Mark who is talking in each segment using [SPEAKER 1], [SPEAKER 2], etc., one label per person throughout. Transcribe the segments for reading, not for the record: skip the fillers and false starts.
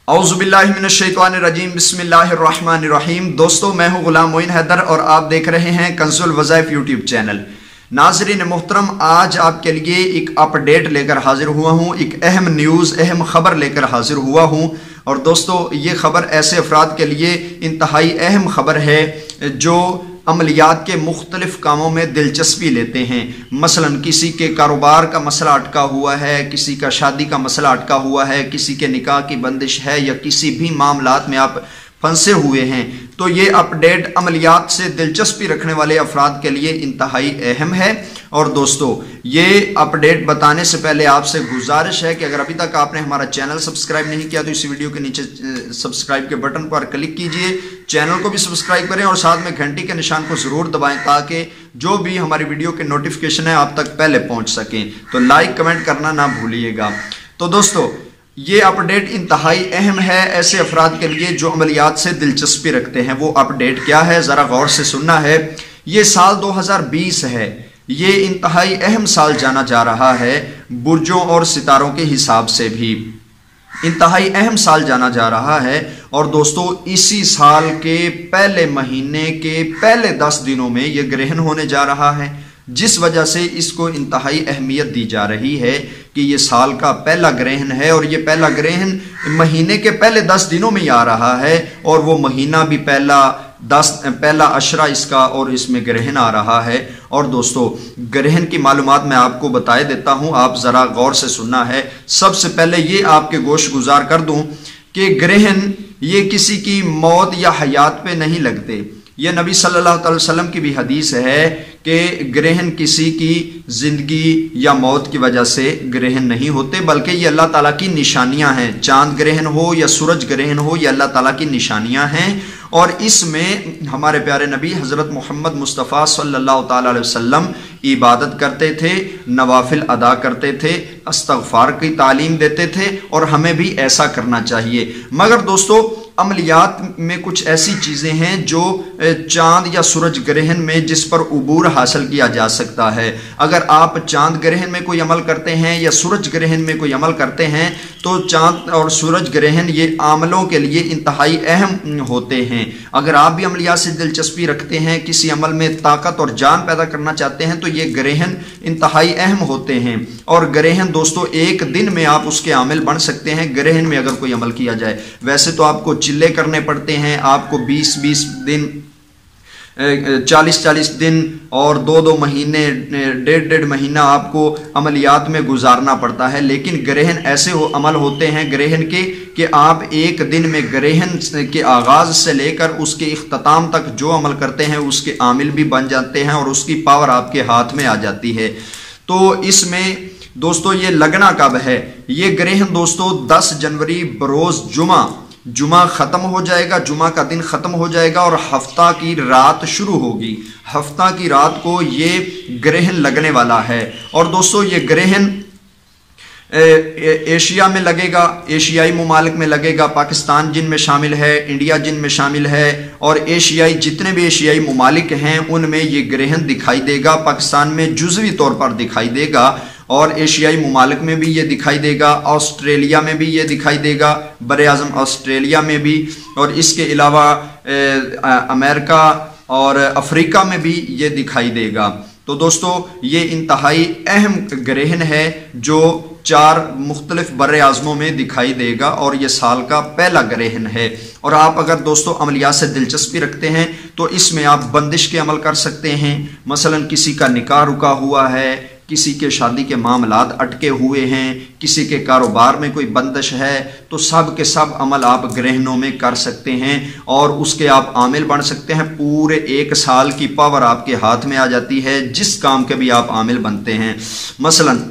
[SPEAKER 1] औज़ुबिल्लाहि मिनश्शैतानिर्रजीम बिस्मिल्लाहिर्रहमानिर्रहीम। दोस्तों, मैं हूं गुलाम मोइन हैदर और आप देख रहे हैं कंजुल वज़ाइफ यूट्यूब चैनल। नाज़रीन मोहतरम, आज आपके लिए एक अपडेट लेकर हाजिर हुआ हूं, एक अहम न्यूज़, अहम ख़बर लेकर हाजिर हुआ हूं। और दोस्तों, ये ख़बर ऐसे अफराद के लिए इंतहाई अहम ख़बर है जो अमलियात के मुख्तलिफ कामों में दिलचस्पी लेते हैं। मसलन किसी के कारोबार का मसला अटका हुआ है, किसी का शादी का मसला अटका हुआ है, किसी के निकाह की बंदिश है, या किसी भी मामलात में आप फंसे हुए हैं, तो ये अपडेट अमलियात से दिलचस्पी रखने वाले अफराद के लिए इंतहाई अहम है। और दोस्तों, ये अपडेट बताने से पहले आपसे गुजारिश है कि अगर अभी तक आपने हमारा चैनल सब्सक्राइब नहीं किया तो इस वीडियो के नीचे सब्सक्राइब के बटन पर क्लिक कीजिए, चैनल को भी सब्सक्राइब करें और साथ में घंटी के निशान को ज़रूर दबाएं ताकि जो भी हमारी वीडियो के नोटिफिकेशन है आप तक पहले पहुंच सकें। तो लाइक कमेंट करना ना भूलिएगा। तो दोस्तों, ये अपडेट इंतहाई अहम है ऐसे अफराद के लिए जो अमलियात से दिलचस्पी रखते हैं। वो अपडेट क्या है, ज़रा गौर से सुनना है। ये साल 2020 है, ये इंतहाई अहम साल जाना जा रहा है, बुर्जों और सितारों के हिसाब से भी इंतहाई अहम साल जाना जा रहा है। और दोस्तों, इसी साल के पहले महीने के पहले 10 दिनों में ये ग्रहण होने जा रहा है, जिस वजह से इसको इंतहाई अहमियत दी जा रही है कि ये साल का पहला ग्रहण है। और ये पहला ग्रहण महीने के पहले 10 दिनों में ही आ रहा है, और वो महीना भी पहला अशरा इसका, और इसमें ग्रहण आ रहा है। और दोस्तों, ग्रहण की मालूमात मैं आपको बताए देता हूं, आप ज़रा गौर से सुनना है। सबसे पहले ये आपके गोश गुजार कर दूं कि ग्रहण ये किसी की मौत या हयात पे नहीं लगते। ये नबी सल्लल्लाहु अलैहि वसल्लम की भी हदीस है कि ग्रहण किसी की जिंदगी या मौत की वजह से ग्रहण नहीं होते, बल्कि ये अल्लाह ताला की निशानियां हैं। चांद ग्रहण हो या सूरज ग्रहण हो, ये अल्लाह ताला की निशानियां हैं। और इसमें हमारे प्यारे नबी हज़रत मोहम्मद मुस्तफ़ा सल्लल्लाहु ताला अलैहि वसल्लम इबादत करते थे, नवाफिल अदा करते थे, इस्तग़फ़ार की तालीम देते थे, और हमें भी ऐसा करना चाहिए। मगर दोस्तों, अमलियात में कुछ ऐसी चीज़ें हैं जो चांद या सूरज ग्रहण में जिस पर उबूर हासिल किया जा सकता है। अगर आप चांद ग्रहण में कोई अमल करते हैं या सूरज ग्रहण में कोई अमल करते हैं तो चांद और सूरज ग्रहण ये आमलों के लिए इंतहाई अहम होते हैं। अगर आप भी अमलियात से दिलचस्पी रखते हैं, किसी अमल में ताकत और जान पैदा करना चाहते हैं, तो ये ग्रहण इंतहाई अहम होते हैं। और ग्रहण दोस्तों, एक दिन में आप उसके आमिल बन सकते हैं ग्रहण में अगर कोई अमल किया जाए। वैसे तो आपको चिल्ले करने पड़ते हैं, आपको 20-20 दिन, 40-40 दिन और 2-2 महीने, 1.5 महीना आपको अमलियात में गुजारना पड़ता है। लेकिन ग्रहण ऐसे अमल होते हैं ग्रहण के कि आप एक दिन में ग्रहण के आगाज से लेकर उसके इख्तिताम तक जो अमल करते हैं उसके आमिल भी बन जाते हैं और उसकी पावर आपके हाथ में आ जाती है। तो इसमें दोस्तों, ये लगना कब है? ये ग्रहण दोस्तों 10 जनवरी बरोज जुमा ख़त्म हो जाएगा, जुमा का दिन ख़त्म हो जाएगा और हफ्ता की रात शुरू होगी। हफ्ता की रात को ये ग्रहण लगने वाला है। और दोस्तों, ये ग्रहण एशिया में लगेगा, एशियाई ममालिक में लगेगा। पाकिस्तान जिनमें शामिल है, इंडिया जिनमें शामिल है, और एशियाई जितने भी एशियाई ममालिक हैं उनमें ये ग्रहण दिखाई देगा। पाकिस्तान में जुज़वी तौर पर दिखाई देगा और एशियाई ममालिक में भी ये दिखाई देगा, ऑस्ट्रेलिया में भी ये दिखाई देगा, बर-ए-आज़म ऑस्ट्रेलिया में भी, और इसके अलावा अमेरिका और अफ्रीका में भी ये दिखाई देगा। तो दोस्तों, ये इंतहाई अहम ग्रहण है जो 4 मुख्तलिफ बर-ए-आज़मों में दिखाई देगा, और ये साल का पहला ग्रहण है। और आप अगर दोस्तों अमलियात से दिलचस्पी रखते हैं तो इसमें आप बंदिश के अमल कर सकते हैं। मसलन किसी का निकाह रुका हुआ है, किसी के शादी के मामलात अटके हुए हैं, किसी के कारोबार में कोई बंदिश है, तो सब के सब अमल आप ग्रहणों में कर सकते हैं और उसके आप आमिल बन सकते हैं। पूरे 1 साल की पावर आपके हाथ में आ जाती है जिस काम के भी आप आमिल बनते हैं। मसलन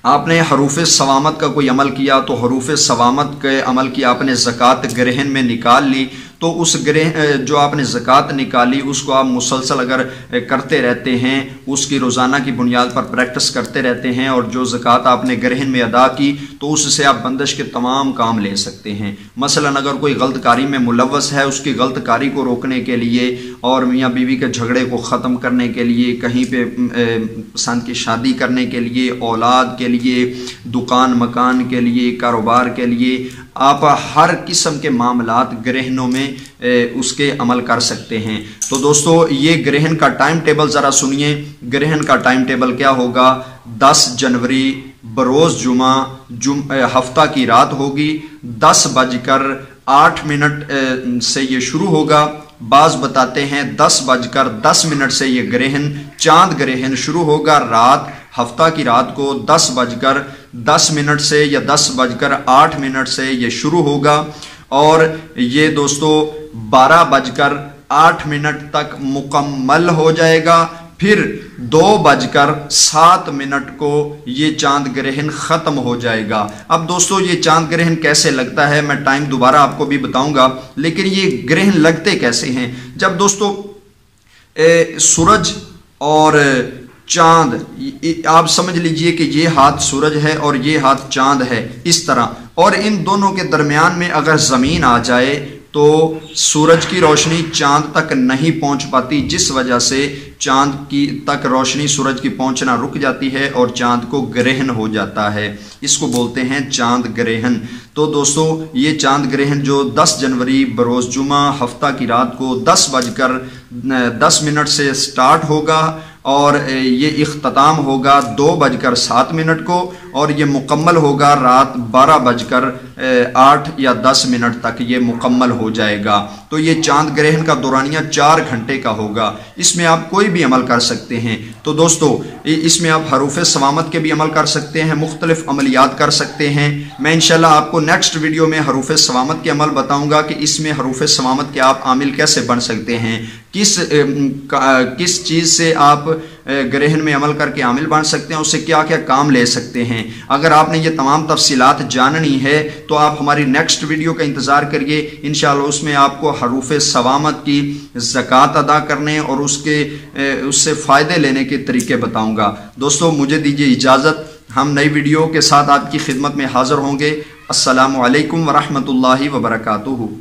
[SPEAKER 1] आपने हरूफ सवामत का कोई अमल किया, तो हरूफ सवामत के अमल की आपने ज़कात ग्रहण में निकाल ली, तो उस ग्रहण जो आपने ज़कात निकाली उसको आप मुसलसल अगर करते रहते हैं, उसकी रोज़ाना की बुनियाद पर प्रैक्टिस करते रहते हैं, और जो ज़कात आपने ग्रहण में अदा की तो उससे आप बंदिश के तमाम काम ले सकते हैं। मसलन अगर कोई गलतकारी में मुलव्वस है, उसकी गलतकारी को रोकने के लिए और मियाँ बीवी के झगड़े को ख़त्म करने के लिए, कहीं पे पसंद की शादी करने के लिए, औलाद के लिए, दुकान मकान के लिए, कारोबार के लिए, آپ ہر قسم کے معاملات گرہنوں میں اس کے عمل کر سکتے ہیں۔ تو دوستو یہ گرہن کا ٹائم ٹیبل ذرا سنیے۔ گرہن کا ٹائم ٹیبل کیا ہوگا؟ 10 جنوری بروز جمعہ ہفتہ کی رات ہوگی، 10:08 سے یہ شروع ہوگا۔ بعض بتاتے ہیں 10:10 سے یہ گرہن چاند گرہن شروع ہوگا رات ہفتہ کی رات کو 10:10 سے یا 10:08 سے یہ شروع ہوگا، اور یہ دوستو 12:08 تک مکمل ہو جائے گا۔ پھر 2:07 کو یہ چاند گرہن ختم ہو جائے گا۔ اب دوستو یہ چاند گرہن کیسے لگتا ہے میں ٹائم دوبارہ آپ کو بھی بتاؤں گا، لیکن یہ گرہن لگتے کیسے ہیں؟ جب دوستو سورج اور چاند، آپ سمجھ لیجئے کہ یہ ہاتھ سورج ہے اور یہ ہاتھ چاند ہے اس طرح، اور ان دونوں کے درمیان میں اگر زمین آ جائے تو سورج کی روشنی چاند تک نہیں پہنچ پاتی، جس وجہ سے چاند کی تک روشنی سورج کی پہنچنا رک جاتی ہے اور چاند کو گرہن ہو جاتا ہے۔ اس کو بولتے ہیں چاند گرہن۔ تو دوستو یہ چاند گرہن جو 10 جنوری بروز جمعہ ہفتہ کی رات کو 10:10 سے سٹارٹ ہوگا، اور یہ اختتام ہوگا 2:07 کو، اور یہ مکمل ہوگا رات 12:08 یا 10 تک یہ مکمل ہو جائے گا۔ تو یہ چاند گرہن کا دورانیہ 4 گھنٹے کا ہوگا، اس میں آپ کوئی بھی عمل کر سکتے ہیں۔ تو دوستو اس میں آپ حروف ثوامت کے بھی عمل کر سکتے ہیں، مختلف عملیات کر سکتے ہیں۔ میں انشاءاللہ آپ کو نیکسٹ ویڈیو میں حروف ثوامت کے عمل بتاؤں گا کہ اس میں حروف ثوامت کے آپ عامل کیسے بن سکتے ہیں، کس چیز سے آپ گرہن میں عمل کر کے عامل بن سکتے ہیں، اس سے کیا کیا کام لے سکتے ہیں۔ اگر آپ نے یہ تمام تفصیلات جاننی ہے تو آپ ہماری نیکسٹ ویڈیو کا انتظار کریے، انشاءاللہ اس میں آپ کو حروف ثوامت کی زکوٰۃ ادا کرنے اور اس سے فائدے لینے کے طریقے بتاؤں گا۔ دوستو مجھے دیجیے اجازت، ہم نئی ویڈیو کے ساتھ آپ کی خدمت میں حاضر ہوں گے۔ السلام علیکم ورحمۃ اللہ وبرکاتہ۔